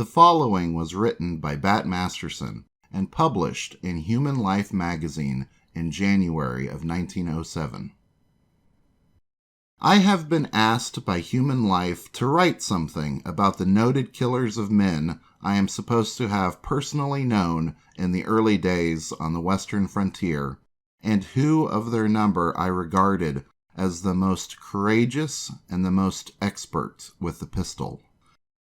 The following was written by Bat Masterson and published in Human Life magazine in January of 1907. I have been asked by Human Life to write something about the noted killers of men I am supposed to have personally known in the early days on the western frontier, and who of their number I regarded as the most courageous and the most expert with the pistol.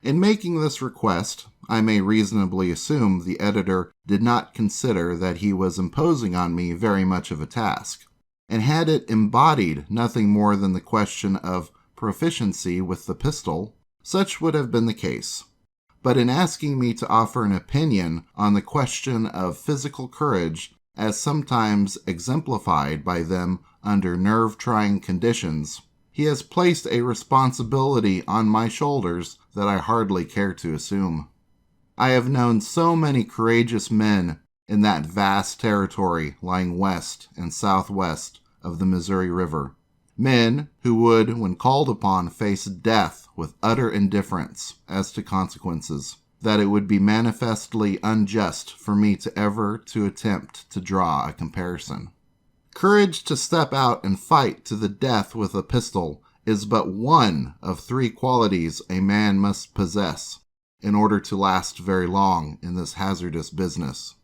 In making this request, I may reasonably assume the editor did not consider that he was imposing on me very much of a task, and had it embodied nothing more than the question of proficiency with the pistol, such would have been the case. But in asking me to offer an opinion on the question of physical courage as sometimes exemplified by them under nerve-trying conditions, he has placed a responsibility on my shoulders that I hardly care to assume. I have known so many courageous men in that vast territory lying west and southwest of the Missouri River, men who would, when called upon, face death with utter indifference as to consequences, that it would be manifestly unjust for me to attempt to draw a comparison. Courage to step out and fight to the death with a pistol is but one of 3 qualities a man must possess in order to last very long in this hazardous business.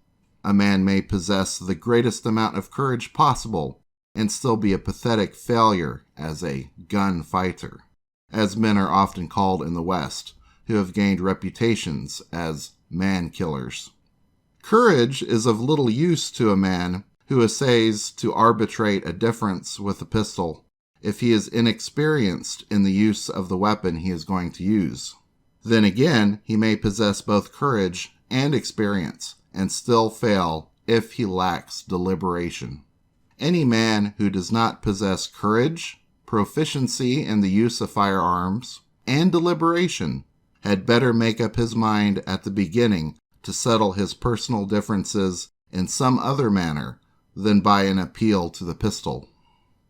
A man may possess the greatest amount of courage possible and still be a pathetic failure as a gunfighter, as men are often called in the West, who have gained reputations as man-killers. Courage is of little use to a man who essays to arbitrate a difference with a pistol if he is inexperienced in the use of the weapon he is going to use. Then again, he may possess both courage and experience and still fail if he lacks deliberation. Any man who does not possess courage, proficiency in the use of firearms, and deliberation had better make up his mind at the beginning to settle his personal differences in some other manner than by an appeal to the pistol.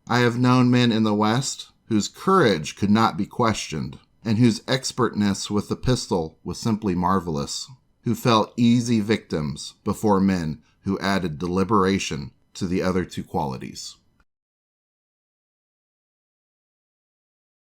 I have known men in the West whose courage could not be questioned, and whose expertness with the pistol was simply marvelous, who fell easy victims before men who added deliberation to the other 2 qualities.